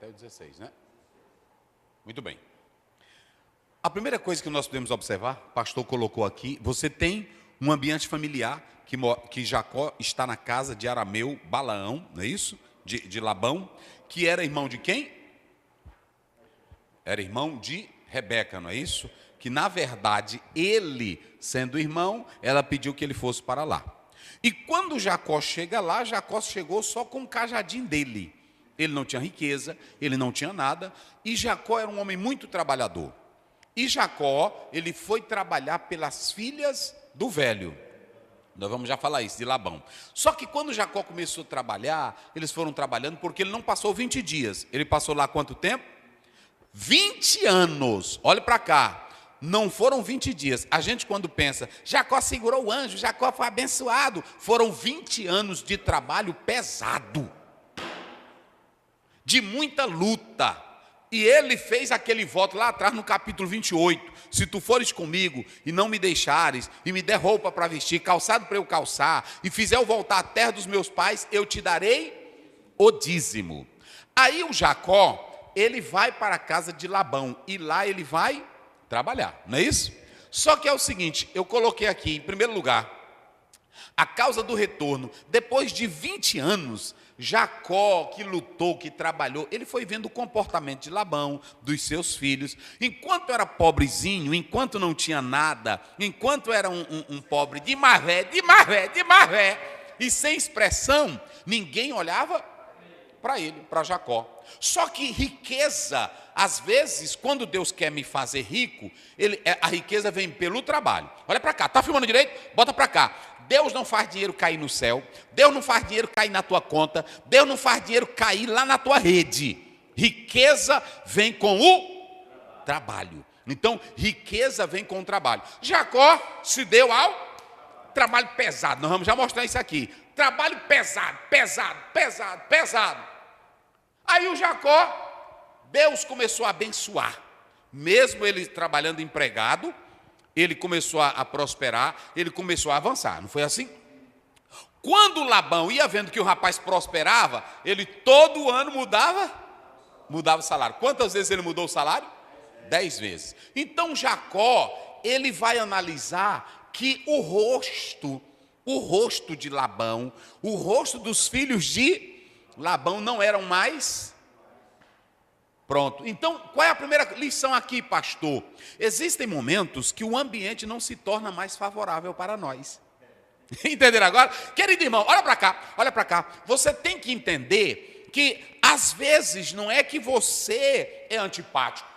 até o 16, né? Muito bem. A primeira coisa que nós podemos observar, o pastor colocou aqui, você tem um ambiente familiar que Jacó está na casa de Arameu, Balaão, não é isso? De Labão, que era irmão de quem? Era irmão de Rebeca, não é isso? Que na verdade, ele, sendo irmão, ela pediu que ele fosse para lá. E quando Jacó chega lá, Jacó chegou só com o cajadinho dele. Ele não tinha riqueza, ele não tinha nada, e Jacó era um homem muito trabalhador. E Jacó, ele foi trabalhar pelas filhas do velho. Nós vamos já falar isso, de Labão. Só que quando Jacó começou a trabalhar, eles foram trabalhando porque ele não passou 20 dias. Ele passou lá quanto tempo? 20 anos. Olha para cá. Não foram 20 dias. A gente quando pensa, Jacó segurou o anjo, Jacó foi abençoado. Foram 20 anos de trabalho pesado. De muita luta. E ele fez aquele voto lá atrás no capítulo 28. Se tu fores comigo e não me deixares, e me der roupa para vestir, calçado para eu calçar, e fizer eu voltar à terra dos meus pais, eu te darei o dízimo. Aí o Jacó, ele vai para a casa de Labão, e lá ele vai trabalhar, não é isso? Só que é o seguinte, eu coloquei aqui, em primeiro lugar, a causa do retorno. Depois de 20 anos, Jacó, que lutou, que trabalhou, ele foi vendo o comportamento de Labão, dos seus filhos. Enquanto era pobrezinho, enquanto não tinha nada, enquanto era um pobre de marvé, e sem expressão, ninguém olhava para ele, para Jacó. Só que riqueza, às vezes, quando Deus quer me fazer rico, a riqueza vem pelo trabalho. Olha para cá, está filmando direito? Bota para cá. Deus não faz dinheiro cair no céu, Deus não faz dinheiro cair na tua conta, Deus não faz dinheiro cair lá na tua rede. Riqueza vem com o trabalho. Então, riqueza vem com o trabalho. Jacó se deu ao trabalho pesado. Nós vamos já mostrar isso aqui. Trabalho pesado. Aí o Jacó, Deus começou a abençoar. Mesmo ele trabalhando empregado, ele começou a prosperar, ele começou a avançar, não foi assim? Quando Labão ia vendo que o rapaz prosperava, ele todo ano mudava o salário. Quantas vezes ele mudou o salário? 10 vezes. Então Jacó, ele vai analisar que o rosto de Labão, o rosto dos filhos de Labão não eram mais... Pronto. Então, qual é a primeira lição aqui, pastor? Existem momentos que o ambiente não se torna mais favorável para nós. Entenderam agora? Querido irmão, olha para cá. Você tem que entender que, às vezes, não é que você é antipático.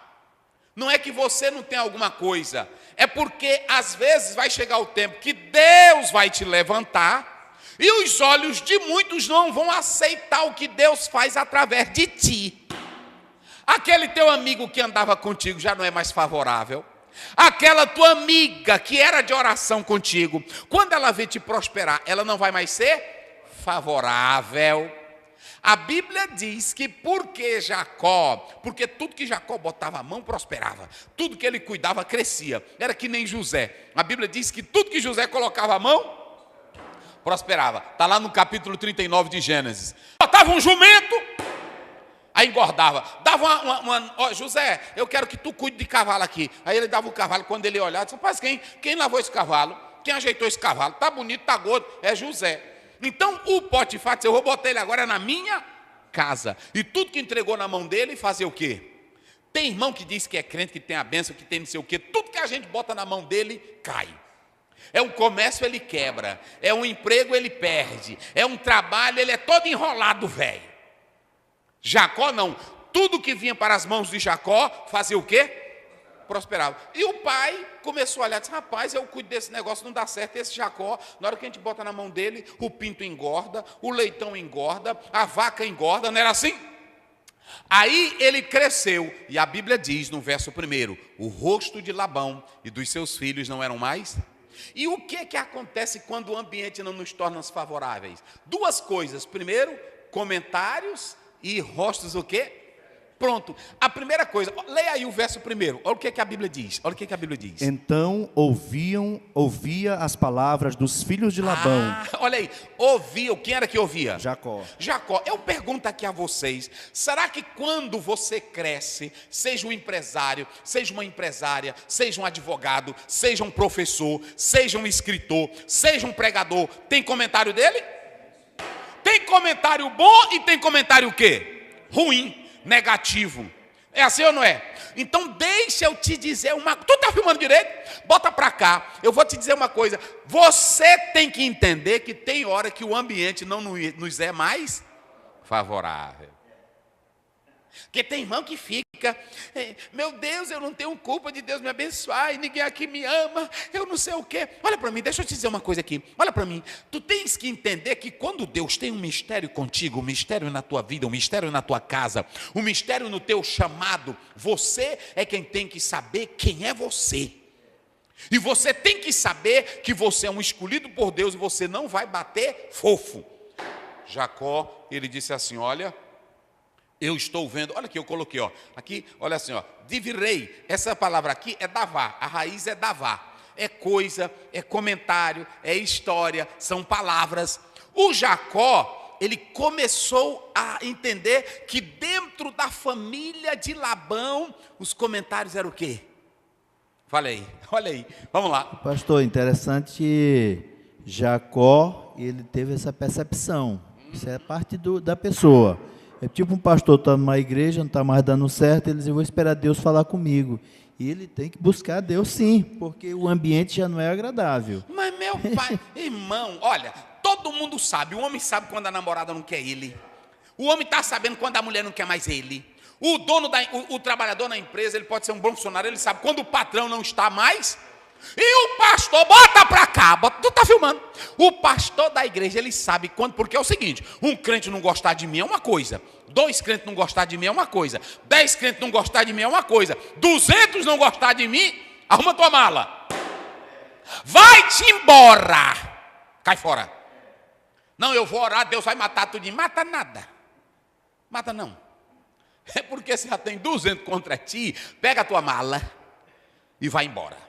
Não é que você não tem alguma coisa. É porque, às vezes, vai chegar o tempo que Deus vai te levantar e os olhos de muitos não vão aceitar o que Deus faz através de ti. Aquele teu amigo que andava contigo já não é mais favorável. Aquela tua amiga que era de oração contigo, quando ela vê te prosperar, ela não vai mais ser favorável. A Bíblia diz que porque tudo que Jacó botava a mão prosperava, tudo que ele cuidava crescia, era que nem José. A Bíblia diz que tudo que José colocava a mão prosperava. Está lá no capítulo 39 de Gênesis. Botava um jumento, aí engordava, dava ó, José, eu quero que tu cuide de cavalo aqui. Aí ele dava o cavalo, quando ele olhava, disse, rapaz, quem lavou esse cavalo? Quem ajeitou esse cavalo? Tá bonito, tá gordo, é José. Então o Potifar disse, eu vou botar ele agora na minha casa. E tudo que entregou na mão dele, fazer o quê? Tem irmão que diz que é crente, que tem a bênção, que tem não sei o quê, tudo que a gente bota na mão dele, cai. É um comércio, ele quebra. É um emprego, ele perde. É um trabalho, ele é todo enrolado, velho. Jacó não, tudo que vinha para as mãos de Jacó, fazia o quê? Prosperava. E o pai começou a olhar, disse, rapaz, eu cuido desse negócio, não dá certo, esse Jacó, na hora que a gente bota na mão dele, o pinto engorda, o leitão engorda, a vaca engorda, não era assim? Aí ele cresceu, e a Bíblia diz no verso 1, o rosto de Labão e dos seus filhos não eram mais? E o que acontece quando o ambiente não nos torna favoráveis? Duas coisas, primeiro, comentários e rostos o quê? Pronto. A primeira coisa, leia aí o verso primeiro. Olha o que a Bíblia diz. Olha o que a Bíblia diz. Então ouvia as palavras dos filhos de Labão. Olha aí. Ouviam. Quem era que ouvia? Jacó. Jacó. Eu pergunto aqui a vocês. Será que quando você cresce, seja um empresário, seja uma empresária, seja um advogado, seja um professor, seja um escritor, seja um pregador, tem comentário dele? Tem comentário bom e tem comentário o quê? Ruim. Negativo. É assim ou não é? Então deixa eu te dizer uma... Tu tá filmando direito? Bota pra cá. Eu vou te dizer uma coisa. Você tem que entender que tem hora que o ambiente não nos é mais favorável. Porque tem irmão que fica, meu Deus, eu não tenho culpa de Deus me abençoar, e ninguém aqui me ama, eu não sei o quê. Olha para mim, deixa eu te dizer uma coisa aqui. Olha para mim, tu tens que entender que quando Deus tem um mistério contigo, um mistério na tua vida, um mistério na tua casa, um mistério no teu chamado, você é quem tem que saber quem é você. E você tem que saber que você é um escolhido por Deus e você não vai bater fofo. Jacó, ele disse assim, olha... Eu estou vendo, olha aqui, eu coloquei, ó, aqui, olha assim, ó, divirei, essa palavra aqui é davá, a raiz é davá, é coisa, é comentário, é história, são palavras. O Jacó, ele começou a entender que dentro da família de Labão, os comentários eram o quê? Fala aí, olha aí, vamos lá. Pastor, interessante, Jacó, ele teve essa percepção, isso é parte da pessoa. É tipo um pastor está numa igreja, não está mais dando certo, ele diz, eu vou esperar Deus falar comigo. E ele tem que buscar Deus sim, porque o ambiente já não é agradável. Mas meu pai, irmão, olha, todo mundo sabe, o homem sabe quando a namorada não quer ele. O homem está sabendo quando a mulher não quer mais ele. O dono, o trabalhador na empresa, ele pode ser um bom funcionário, ele sabe quando o patrão não está mais. E o pastor, bota pra cá, tu tá filmando. O pastor da igreja, ele sabe quando, porque é o seguinte, um crente não gostar de mim é uma coisa, 2 crentes não gostar de mim é uma coisa, 10 crentes não gostar de mim é uma coisa, 200 não gostar de mim, arruma tua mala. Vai-te embora. Cai fora. Não, eu vou orar, Deus vai matar tudo. Mata nada. Mata não. É porque você já tem 200 contra ti, pega a tua mala e vai embora.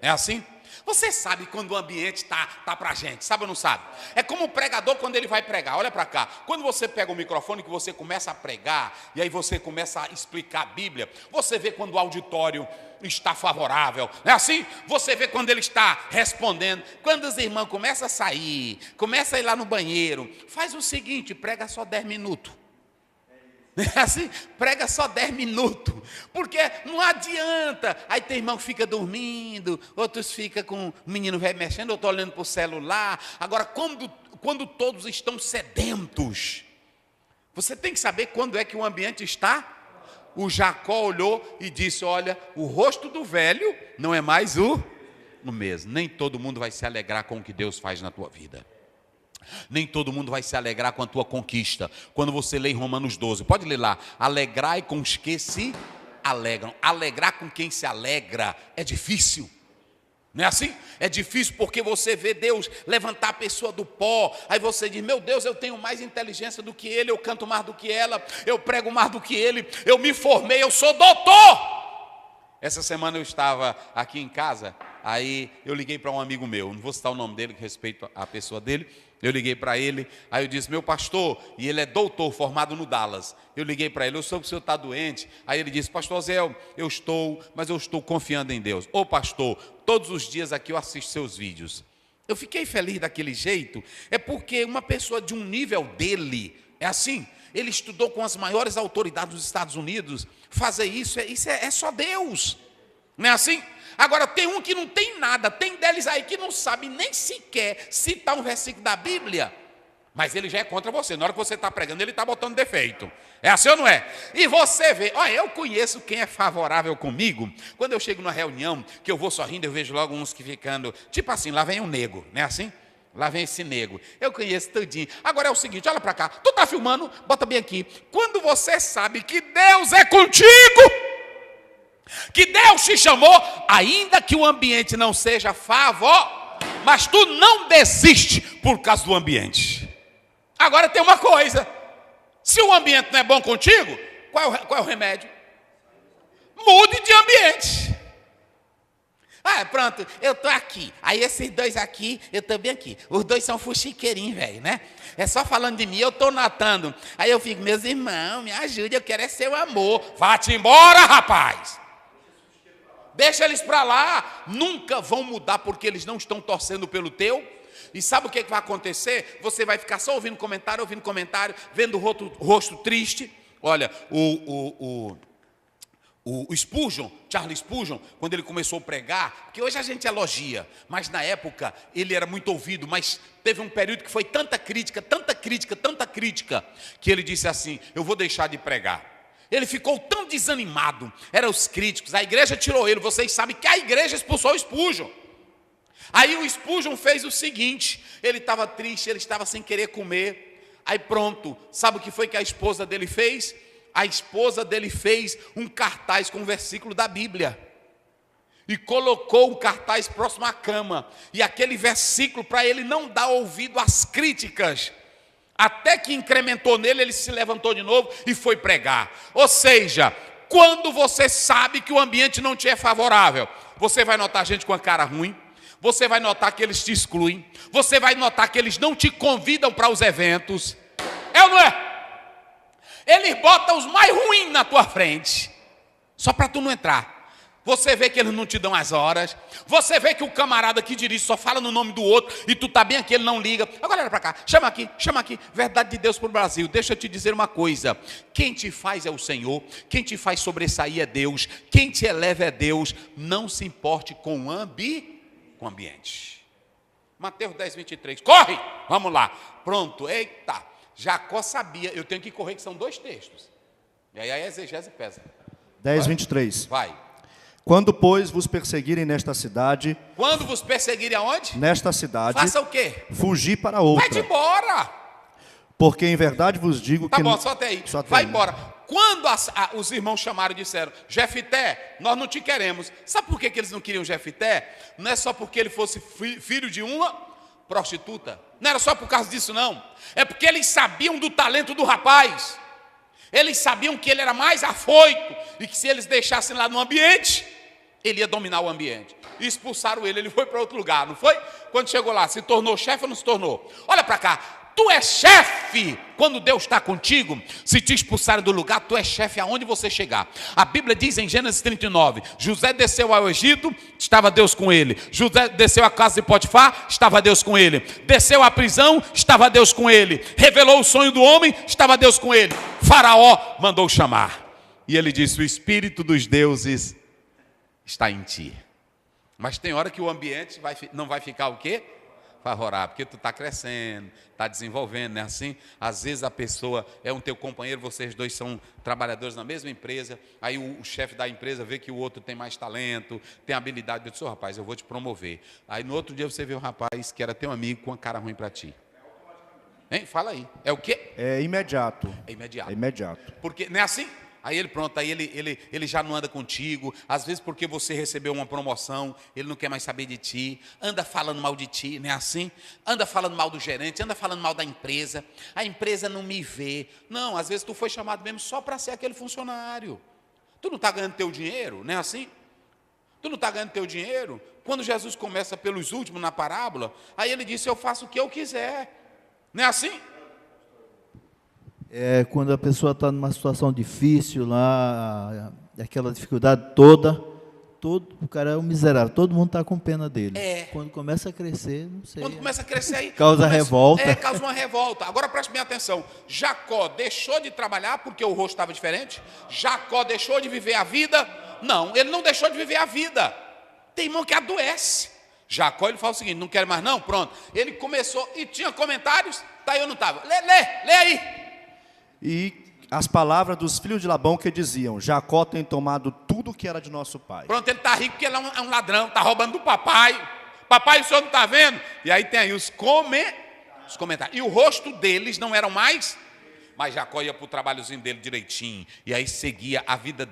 É assim? Você sabe quando o ambiente tá pra gente, sabe ou não sabe? É como o pregador quando ele vai pregar, olha para cá. Quando você pega o microfone que você começa a pregar, e aí você começa a explicar a Bíblia, você vê quando o auditório está favorável, não é assim? Você vê quando ele está respondendo. Quando os irmãos começam a sair, começam a ir lá no banheiro, faz o seguinte, prega só 10 minutos. Assim, prega só 10 minutos, porque não adianta. Aí tem irmão que fica dormindo, outros ficam com o menino velho mexendo, outro olhando para o celular. Agora, quando todos estão sedentos, você tem que saber quando é que o ambiente está. O Jacó olhou e disse, olha, o rosto do velho não é mais o mesmo. Nem todo mundo vai se alegrar com o que Deus faz na tua vida. Nem todo mundo vai se alegrar com a tua conquista. Quando você lê em Romanos 12, pode ler lá. Alegrai com os que se alegram. Alegrar com quem se alegra é difícil. Não é assim? É difícil porque você vê Deus levantar a pessoa do pó. Aí você diz, meu Deus, eu tenho mais inteligência do que ele, eu canto mais do que ela, eu prego mais do que ele, eu me formei, eu sou doutor. Essa semana eu estava aqui em casa, aí eu liguei para um amigo meu, não vou citar o nome dele, que respeito a pessoa dele. Eu liguei para ele, aí eu disse, meu pastor, e ele é doutor, formado no Dallas. Eu liguei para ele, eu soube que o senhor está doente. Aí ele disse, pastor Zé, mas eu estou confiando em Deus. Ô pastor, todos os dias aqui eu assisto seus vídeos. Eu fiquei feliz daquele jeito, é porque uma pessoa de um nível dele, é assim, ele estudou com as maiores autoridades dos Estados Unidos, fazer isso é só Deus, não é assim? Agora tem um que não tem nada, tem deles aí que não sabe nem sequer citar um versículo da Bíblia, mas ele já é contra você, na hora que você está pregando ele está botando defeito, é assim ou não é? E você vê, olha, eu conheço quem é favorável comigo, quando eu chego numa reunião, que eu vou sorrindo, eu vejo logo uns que ficando, tipo assim, lá vem um nego, não é assim? Lá vem esse nego, eu conheço tudinho. Agora é o seguinte, olha para cá, tu está filmando, bota bem aqui, quando você sabe que Deus é contigo, que Deus te chamou, ainda que o ambiente não seja favorável, mas tu não desiste por causa do ambiente. Agora tem uma coisa, se o ambiente não é bom contigo, Qual é o remédio? Mude de ambiente. Pronto, eu tô aqui. Aí esses dois aqui, eu tô bem aqui. Os dois são fuxiqueirinhos, velho, né? É só falando de mim, eu tô notando. Aí eu fico, meus irmãos, me ajude, eu quero é seu amor. Vá-te embora, rapaz. Deixa eles para lá. Nunca vão mudar porque eles não estão torcendo pelo teu. E sabe o que vai acontecer? Você vai ficar só ouvindo comentário, vendo o rosto triste. Olha, o Spurgeon, Charles Spurgeon, quando ele começou a pregar, porque hoje a gente elogia, mas na época ele era muito ouvido, mas teve um período que foi tanta crítica, que ele disse assim, eu vou deixar de pregar. Ele ficou tão desanimado, eram os críticos, a igreja tirou ele, vocês sabem que a igreja expulsou o Spurgeon. Aí o Spurgeon fez o seguinte, ele estava triste, ele estava sem querer comer, aí pronto, sabe o que foi que a esposa dele fez? A esposa dele fez um cartaz com um versículo da Bíblia e colocou um cartaz próximo à cama, e aquele versículo para ele não dar ouvido às críticas, até que incrementou nele, ele se levantou de novo e foi pregar. Ou seja, quando você sabe que o ambiente não te é favorável, você vai notar gente com a cara ruim, você vai notar que eles te excluem, você vai notar que eles não te convidam para os eventos, é ou não é? Eles botam os mais ruins na tua frente, só para tu não entrar. Você vê que eles não te dão as horas. Você vê que o camarada que dirige só fala no nome do outro, e tu tá bem aqui, ele não liga. Agora olha para cá, chama aqui. Verdade de Deus para o Brasil. Deixa eu te dizer uma coisa. Quem te faz é o Senhor. Quem te faz sobressair é Deus. Quem te eleva é Deus. Não se importe com o ambiente. Mateus 10, 23. Corre! Vamos lá. Pronto, eita. Jacó sabia, eu tenho que correr, que são 2 textos. E aí a exegese pesa. 10, 23. Vai. Quando, pois, vos perseguirem nesta cidade... Quando vos perseguirem aonde? Nesta cidade... Faça o quê? Fugir para outra. Vai embora. Porque em verdade vos digo que... Tá bom, só até aí. Vai embora. Quando os irmãos chamaram e disseram, Jefité, nós não te queremos. Sabe por que eles não queriam Jefité? Não é só porque ele fosse filho de uma prostituta. Não era só por causa disso, não. É porque eles sabiam do talento do rapaz. Eles sabiam que ele era mais afoito e que se eles deixassem lá no ambiente, ele ia dominar o ambiente. E expulsaram ele foi para outro lugar, não foi? Quando chegou lá, se tornou chefe ou não se tornou? Olha para cá, tu és chefe quando Deus está contigo. Se te expulsarem do lugar, tu és chefe aonde você chegar. A Bíblia diz em Gênesis 39, José desceu ao Egito, estava Deus com ele. José desceu à casa de Potifar, estava Deus com ele. Desceu à prisão, estava Deus com ele. Revelou o sonho do homem, estava Deus com ele. Faraó mandou chamar. E ele disse, o Espírito dos deuses está em ti. Mas tem hora que o ambiente não vai ficar o quê? Favorável, porque tu está crescendo, está desenvolvendo, não é assim? Às vezes a pessoa é um teu companheiro, vocês dois são trabalhadores na mesma empresa, aí o chefe da empresa vê que o outro tem mais talento, tem habilidade, eu disse, rapaz, eu vou te promover. Aí no outro dia você vê um rapaz que era teu amigo com a cara ruim para ti. Hein? Fala aí. É o quê? É imediato. É imediato. É imediato. Porque, não é assim? Aí ele, pronto, aí ele já não anda contigo. Às vezes porque você recebeu uma promoção, ele não quer mais saber de ti. Anda falando mal de ti, não é assim? Anda falando mal do gerente, anda falando mal da empresa. A empresa não me vê. Não, às vezes tu foi chamado mesmo só para ser aquele funcionário. Tu não está ganhando teu dinheiro, não é assim? Tu não está ganhando teu dinheiro? Quando Jesus começa pelos últimos na parábola, aí ele disse, eu faço o que eu quiser. Não é assim? É quando a pessoa está numa situação difícil lá, aquela dificuldade toda, o cara é um miserável, todo mundo está com pena dele. Quando começa a crescer, não sei. Quando começa a crescer aí... Causa revolta. Causa uma revolta. Agora preste bem atenção. Jacó deixou de trabalhar porque o rosto estava diferente? Jacó deixou de viver a vida? Não, ele não deixou de viver a vida. Tem irmão que adoece. Jacó, ele fala o seguinte, não quero mais não? Pronto. Ele começou e tinha comentários, tá aí ou não estava? Lê aí. E as palavras dos filhos de Labão que diziam, Jacó tem tomado tudo que era de nosso pai. Pronto, ele está rico porque ele é um ladrão, está roubando do papai. Papai, o senhor não está vendo? E aí tem aí os comentários. E o rosto deles não eram mais, mas Jacó ia para o trabalhozinho dele direitinho. E aí seguia a vida dele.